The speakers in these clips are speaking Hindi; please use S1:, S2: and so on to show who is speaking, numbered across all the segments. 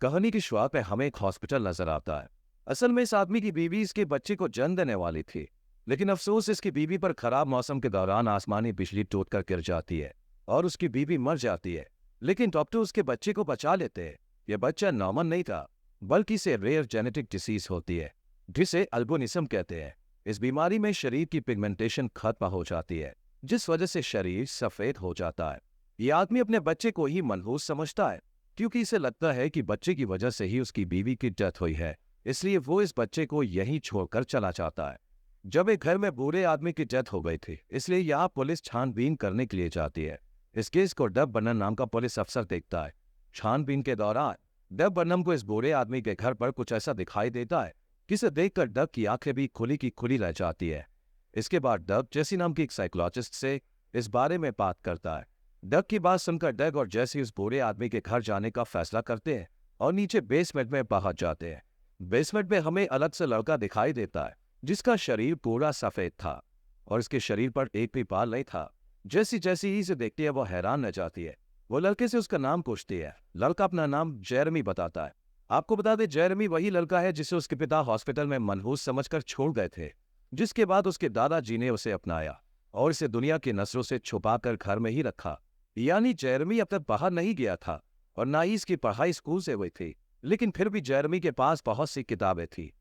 S1: कहानी की शुरुआत में हमें एक हॉस्पिटल नजर आता है। असल में इस आदमी की बीवी इसके बच्चे को जन्म देने वाली थी, लेकिन अफसोस इसकी बीवी पर खराब मौसम के दौरान आसमानी बिजली टूटकर गिर जाती है और उसकी बीवी मर जाती है। लेकिन डॉक्टर उसके बच्चे को बचा लेते हैं। यह बच्चा नॉर्मल नहीं था, बल्कि इसे रेयर जेनेटिक डिसीज होती है, जिसे अल्बिनिज्म कहते हैं। इस बीमारी में शरीर की पिगमेंटेशन खत्म हो जाती है, जिस वजह से शरीर सफेद हो जाता है। यह आदमी अपने बच्चे को ही मनहूस समझता है, क्योंकि इसे लगता है कि बच्चे की वजह से ही उसकी बीवी की डेथ हुई है, इसलिए वो इस बच्चे को यहीं छोड़कर चला जाता है। जब एक घर में बूढ़े आदमी की डेथ हो गई थी, इसलिए यहाँ पुलिस छानबीन करने के लिए जाती है। इस केस को डब बर्नम नाम का पुलिस अफसर देखता है। छानबीन के दौरान डब बर्नम को इस बूढ़े आदमी के घर पर कुछ ऐसा दिखाई देता है, जिसे देखकर डब की आंखें भी खुली की खुली रह जाती है। इसके बाद डब जेसी नाम की एक साइकोलॉजिस्ट से इस बारे में बात करता है। डग की बात सुनकर डग और जेसी उस बूढ़े आदमी के घर जाने का फैसला करते हैं और नीचे बेसमेंट में पहुंच जाते हैं। बेसमेंट में हमें अलग से लड़का दिखाई देता है, जिसका शरीर पूरा सफेद था और इसके शरीर पर एक भी बाल नहीं था। जैसी जैसी ही इसे देखती है वो हैरान रह जाती है। वो लड़के से उसका नाम पूछती है। लड़का अपना नाम जेरेमी बताता है। आपको बता दें, जेरेमी वही लड़का है जिसे उसके पिता हॉस्पिटल में मनहूस समझकर छोड़ गए थे, जिसके बाद उसके दादाजी ने उसे अपनाया और इसे दुनिया की नजरों से छुपाकर घर में ही रखा। यानी जेरेमी अब तक बाहर नहीं गया था और ना ही इसकी पढ़ाई स्कूल से हुई थी, लेकिन फिर भी जेरेमी के पास बहुत सी किताबें थी।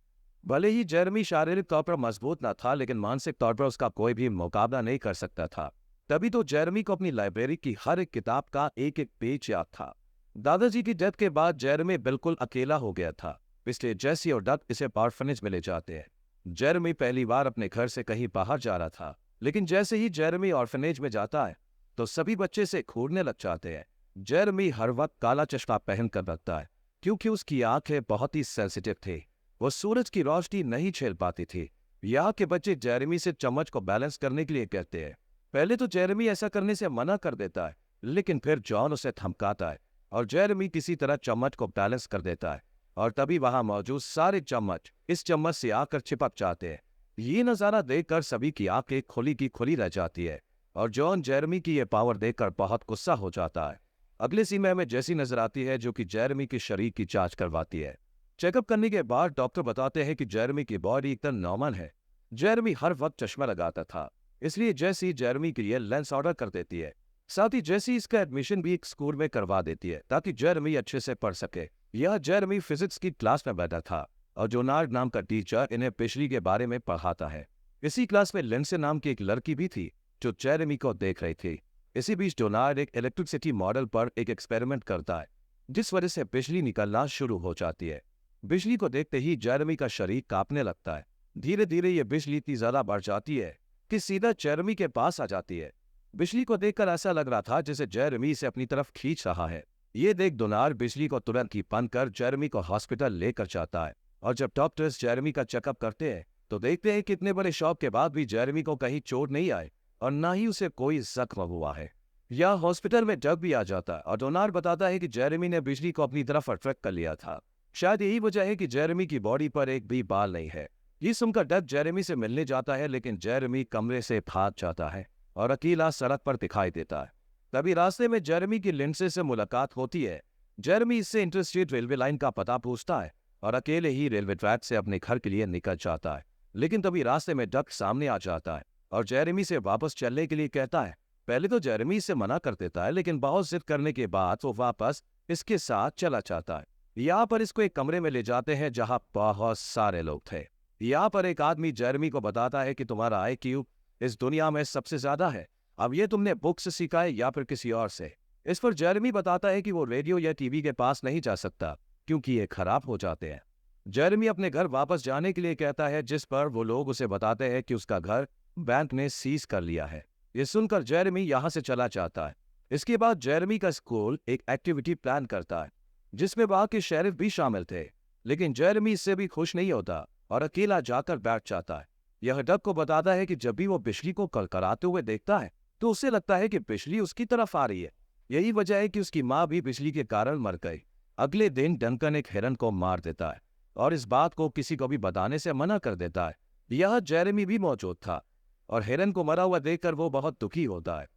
S1: भले ही जेरेमी शारीरिक तौर पर मजबूत ना था, लेकिन मानसिक तौर पर उसका कोई भी मुकाबला नहीं कर सकता था। तभी तो जेरेमी को अपनी लाइब्रेरी की हर एक किताब का एक एक पेज याद था। दादाजी की डेथ के बाद जेरेमी बिल्कुल अकेला हो गया था, इसलिए जेसी और डग इसे ऑर्फनेज में ले जाते हैं। जेरेमी पहली बार अपने घर से कहीं बाहर जा रहा था, लेकिन जैसे ही जेरेमी ऑर्फनेज में जाता है तो सभी बच्चे से घूरने लग जाते हैं। जेरेमी हर वक्त काला चश्मा पहन कर रखता है, क्योंकि उसकी आंखें बहुत ही सेंसिटिव थी। वो सूरज की रोशनी नहीं झेल पाती थी। यहाँ के बच्चे जेरेमी से चम्मच को बैलेंस करने के लिए कहते हैं। पहले तो जेरेमी ऐसा करने से मना कर देता है, लेकिन फिर जॉन उसे धमकाता है और जेरेमी किसी तरह चम्मच को बैलेंस कर देता है और तभी वहां मौजूद सारे चम्मच इस चम्मच से आकर चिपक जाते हैं। ये नजारा देखकर सभी की आंखें खुली की खुली रह जाती है और जॉन जेरेमी की ये पावर देखकर बहुत गुस्सा हो जाता है। अगले सीन में हमें जेसी नजर आती है, जो कि जेरेमी के शरीर की जांच करवाती है। चेकअप करने के बाद डॉक्टर बताते हैं कि जेरेमी की बॉडी एकदम नॉर्मल है। जेरेमी हर वक्त चश्मा लगाता था, इसलिए जेसी जेरेमी के लिए लेंस ऑर्डर कर देती है। साथ ही जेसी इसका एडमिशन भी एक स्कूल में करवा देती है, ताकि जेरेमी अच्छे से पढ़ सके। यह जेरेमी फिजिक्स की क्लास में बैठा था और जोनार्ड नाम का टीचर इन्हें बिजली के बारे में पढ़ाता है। इसी क्लास में लिंडसे नाम की एक लड़की भी थी, जो जेरेमी को देख रही थी। इसी बीच डोनाल्ड एक इलेक्ट्रिसिटी मॉडल पर एक एक्सपेरिमेंट करता है, जिस वजह से बिजली निकलना शुरू हो जाती है। बिजली को देखते ही जेरेमी का शरीर कांपने लगता है। धीरे धीरे ये बिजली इतनी ज्यादा बढ़ जाती है कि सीधा जेरेमी के पास आ जाती है। बिजली को देखकर ऐसा लग रहा था जैसे जेरेमी इसे अपनी तरफ खींच रहा है। ये देख डोनाल्ड बिजली को तुरंत ही बंद कर जेरेमी को हॉस्पिटल लेकर जाता है और जब डॉक्टर्स जेरेमी का चेकअप करते हैं तो देखते हैं कि इतने बड़े शॉक के बाद भी जेरेमी को कहीं चोट नहीं आई और ना ही उसे कोई जख्म हुआ है। यह हॉस्पिटल में डग भी आ जाता है और डोनाल्ड बताता है कि जेरेमी ने बिजली को अपनी तरफ अट्रैक्ट कर लिया था। शायद यही वजह है कि जेरेमी की बॉडी पर एक भी बाल नहीं है। ये सुनकर डग जेरेमी से मिलने जाता है, लेकिन जेरेमी कमरे से भाग जाता है और अकेला सड़क पर दिखाई देता है। तभी रास्ते में जेरेमी की लिंडसे से मुलाकात होती है। जेरेमी इससे इंटरस्टेट रेलवे लाइन का पता पूछता है और अकेले ही रेलवे ट्रैक से अपने घर के लिए निकल जाता है। लेकिन तभी रास्ते में डग सामने आ जाता है और जेरेमी से वापस चलने के लिए कहता है। पहले तो जेरेमी इसे मना कर देता है, लेकिन बहुत जिद करने के बाद वो वापस इसके साथ चला जाता है। यहाँ पर इसको एक कमरे में ले जाते हैं जहाँ बहुत सारे लोग थे। यहाँ पर एक आदमी जेरेमी को बताता है कि तुम्हारा आईक्यू इस दुनिया में सबसे ज्यादा है। अब ये तुमने बुक से सीखा है या फिर किसी और से? इस पर जेरेमी बताता है कि वो रेडियो या टीवी के पास नहीं जा सकता, क्योंकि ये खराब हो जाते हैं। जेरेमी अपने घर वापस जाने के लिए कहता है, जिस पर वो लोग उसे बताते हैं कि उसका घर बैंक ने सीज कर लिया है। ये सुनकर जेरेमी यहाँ से चला जाता है। इसके बाद जेरेमी का स्कूल एक एक्टिविटी प्लान करता है, जिसमें वहां के शेरिफ भी शामिल थे, लेकिन जेरेमी इससे भी खुश नहीं होता और अकेला जाकर बैठ जाता है। यह डग को बताता है कि जब भी वो बिजली को कड़कड़ाते हुए देखता है तो उसे लगता है कि बिजली उसकी तरफ आ रही है। यही वजह है कि उसकी माँ भी बिजली के कारण मर गई। अगले दिन डंकन एक हिरन को मार देता है और इस बात को किसी को भी बताने से मना कर देता है। यह जेरेमी भी मौजूद था और हिरन को मरा हुआ देखकर वो बहुत दुखी होता है।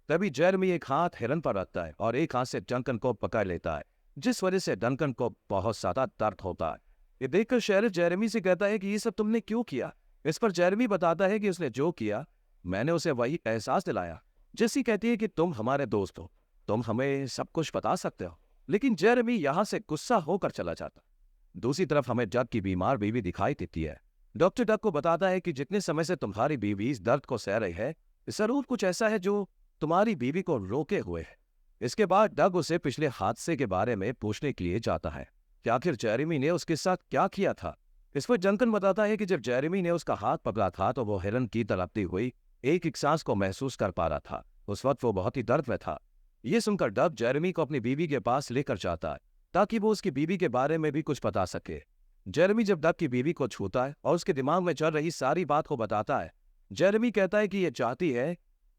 S1: तभी जेरेमी एक हाथ हिरन पर रखता है और एक हाथ से डंकन को पकड़ लेता है जिस वजह से डंकन को बहुत ज्यादा दर्द होता है। ये देखकर शेरिफ जेरेमी से कहता है कि ये सब तुमने क्यों किया। इस पर जेरेमी बताता है कि उसने जो किया मैंने उसे वही एहसास दिलाया। जेसी कहती है कि तुम हमारे दोस्त हो, तुम हमें सब कुछ बता सकते हो। लेकिन जेरेमी यहां से गुस्सा होकर चला जाता। दूसरी तरफ हमें डग की बीमार बीवी दिखाई देती है। डॉक्टर डग को बताता है कि जितने समय से तुम्हारी बीवी इस दर्द को सह रही है, जरूर कुछ ऐसा है जो तुम्हारी बीवी को रोके हुए है। इसके बाद डग उसे पिछले हादसे के बारे में पूछने के लिए जाता है कि आखिर जेरेमी ने उसके साथ क्या किया था। इस पर डंकन बताता है कि जब जेरेमी ने उसका हाथ पकड़ा था तो वो हिरन की तड़पती हुई एक सांस को महसूस कर पा रहा था। उस वक्त वो बहुत ही दर्द में था। ये सुनकर डग जेरेमी को अपनी बीवी के पास लेकर जाता है ताकि वो उसकी बीवी के बारे में भी कुछ बता सके। जेरेमी जब डग की बीवी को छूता है और उसके दिमाग में चल रही सारी बात को बताता है, जेरेमी कहता है कि ये चाहती है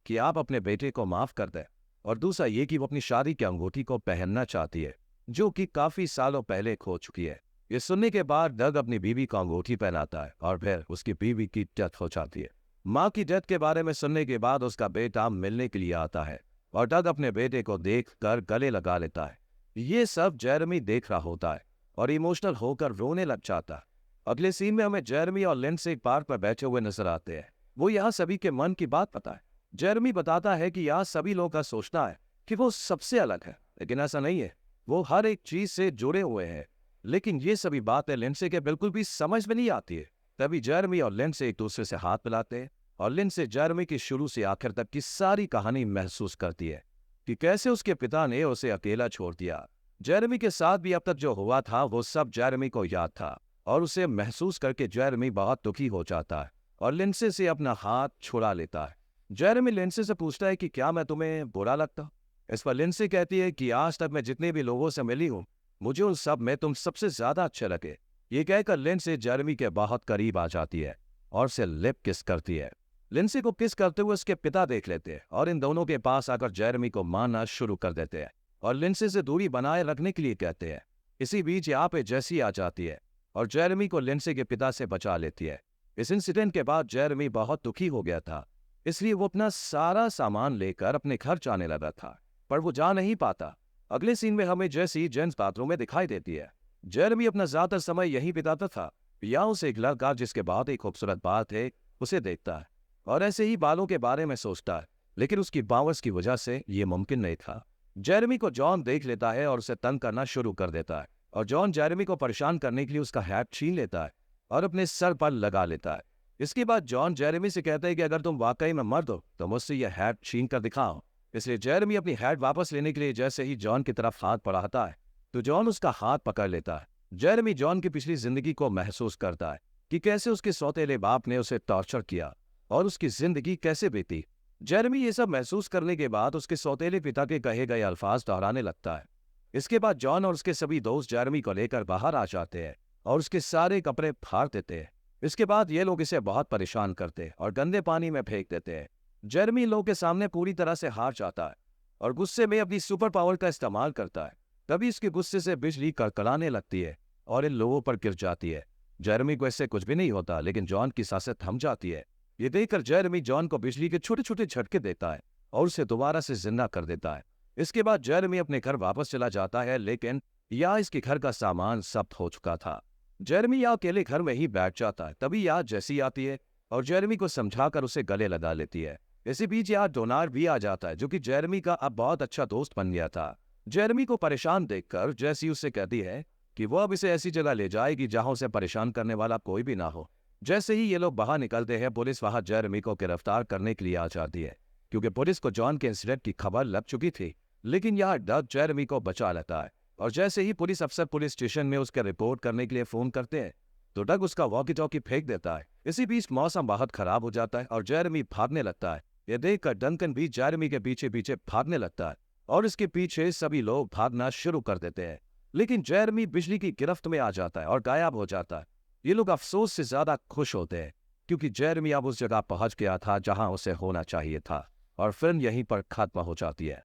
S1: कि आप अपने बेटे को माफ कर दें, और दूसरा ये कि वो अपनी शादी की अंगूठी को पहनना चाहती है जो कि काफी सालों पहले खो चुकी है। ये सुनने के बाद डग अपनी बीवी को अंगूठी पहनाता है और फिर उसकी बीवी की डेथ हो जाती है। माँ की डेथ के बारे में सुनने के बाद उसका बेटा मिलने के लिए आता है और डग अपने बेटे को देखकर गले लगा लेता है। ये सब जेरेमी देख रहा होता है और इमोशनल होकर रोने लग जाता है। अगले सीन में हमें जेरेमी और लिंडसे पार्क पर बैठे हुए नजर आते हैं। वो यहाँ सभी के मन की बात पता है। जेरेमी बताता है कि यहाँ सभी लोगों का सोचना है कि वो सबसे अलग है, लेकिन ऐसा नहीं है। वो हर एक चीज से जुड़े हुए हैं। लेकिन ये सभी बातें लिंडसे के बिल्कुल भी समझ में नहीं आती है। तभी जेरेमी और लिंडसे एक दूसरे से हाथ मिलाते हैं और लिंडसे जेरेमी की शुरू से आखिर तक की सारी कहानी महसूस करती है कि कैसे उसके पिता ने उसे अकेला छोड़ दिया। जेरेमी के साथ भी अब तक जो हुआ था वो सब जेरेमी को याद था और उसे महसूस करके जेरेमी बहुत दुखी हो जाता है और लिंडसे से अपना हाथ छुड़ा लेता है। जेरेमी लिंडसे से पूछता है कि क्या मैं तुम्हें बुरा लगता। इस पर लिंडसे कहती है कि आज तक मैं जितने भी लोगों से मिली हूं, मुझे उन सब में तुम सबसे ज्यादा अच्छे लगे। ये कहकर लिंडसे जेरेमी के बहुत करीब आ जाती है और उसे लिप किस करती है। लिंडसे को किस करते हुए उसके पिता देख लेते हैं और इन दोनों के पास आकर जेरेमी को मारना शुरू कर देते हैं और लिंडसे से दूरी बनाए रखने के लिए कहते हैं। इसी बीच यहाँ पे जेसी आ जाती है और जेरेमी को लिंडसे के पिता से बचा लेती है। इस इंसिडेंट के बाद जेरेमी बहुत दुखी हो गया था, इसलिए वो अपना सारा सामान लेकर अपने घर जाने लगा था, पर वो जा नहीं पाता। अगले सीन में हमें जेसी जेंट्स बाथरूम में दिखाई देती है। जेरेमी अपना ज्यादातर समय यहीं बिताता था। यहाँ उसे एक लड़का जिसके बहुत ही खूबसूरत बाल थे उसे देखता है और ऐसे ही बालों के बारे में सोचता है, लेकिन उसकी बावस की वजह से ये मुमकिन नहीं था। जेरेमी को जॉन देख लेता है और उसे तंग करना शुरू कर देता है और जॉन जेरेमी को परेशान करने के लिए उसका हैट छीन लेता है और अपने सर पर लगा लेता है। इसके बाद जॉन जेरेमी से कहता है कि अगर तुम वाकई में मर्द हो तो मुझसे यह हैट छीन कर दिखाओ। इसलिए जेरेमी अपनी हैट वापस लेने के लिए जैसे ही जॉन की तरफ हाथ बढ़ाता है तो जॉन उसका हाथ पकड़ लेता है। जेरेमी जॉन की पिछली जिंदगी को महसूस करता है कि कैसे उसके सौतेले बाप ने उसे टॉर्चर किया और उसकी जिंदगी कैसे बीती। जेरेमी ये सब महसूस करने के बाद उसके सौतेले पिता के कहे गए अल्फाज दोहराने लगता है। इसके बाद जॉन और उसके सभी दोस्त जेरेमी को लेकर बाहर आ जाते हैं और उसके सारे कपड़े फाड़ देते हैं। इसके बाद ये लोग इसे बहुत परेशान करते और गंदे पानी में फेंक देते हैं। जेरेमी इन लोगों के सामने पूरी तरह से हार जाता है और गुस्से में अपनी सुपर पावर का इस्तेमाल करता है। तभी इसके गुस्से से बिजली कड़कड़ाने लगती है और इन लोगों पर गिर जाती है। जेरेमी को इससे कुछ भी नहीं होता, लेकिन जॉन की सांसें थम जाती है। ये देखकर जेरेमी जॉन को बिजली के छोटे छोटे झटके देता है और उसे दोबारा से जिंदा कर देता है। इसके बाद जेरेमी अपने घर वापस चला जाता है, लेकिन यहाँ इसके घर का सामान जब्त हो चुका था। जेरेमी यहाँ अकेले घर में ही बैठ जाता है। तभी यहाँ जेसी आती है और जेरेमी को समझाकर उसे गले लगा लेती है। इसी बीच यहाँ डोनाल्ड भी आ जाता है जो कि जेरेमी का अब बहुत अच्छा दोस्त बन गया था। जेरेमी को परेशान देखकर जेसी उससे कहती है कि वो अब इसे ऐसी जगह ले जाएगी जहां उसे परेशान करने वाला कोई भी ना हो। जैसे ही ये लोग बाहर निकलते हैं पुलिस वहां जेरेमी को गिरफ्तार करने के लिए आ जाती है, क्योंकि पुलिस को जॉन के इंसिडेंट की खबर लग चुकी थी। लेकिन यहाँ डग जेरेमी को बचा लेता है और जैसे ही पुलिस अफसर पुलिस स्टेशन में उसके रिपोर्ट करने के लिए फोन करते हैं तो डग उसका वॉकी टॉकी फेंक देता है। इसी बीच मौसम बहुत खराब हो जाता है और जेरेमी भागने लगता है। यह देखकर डंकन भी जेरेमी के पीछे पीछे भागने लगता है और इसके पीछे सभी लोग भागना शुरू कर देते हैं। लेकिन जेरेमी बिजली की गिरफ्त में आ जाता है और गायब हो जाता है। ये लोग अफसोस से ज्यादा खुश होते हैं क्योंकि जेरेमी अब उस जगह पहुंच गया था जहां उसे होना चाहिए था और फिल्म यहीं पर खत्म हो जाती है।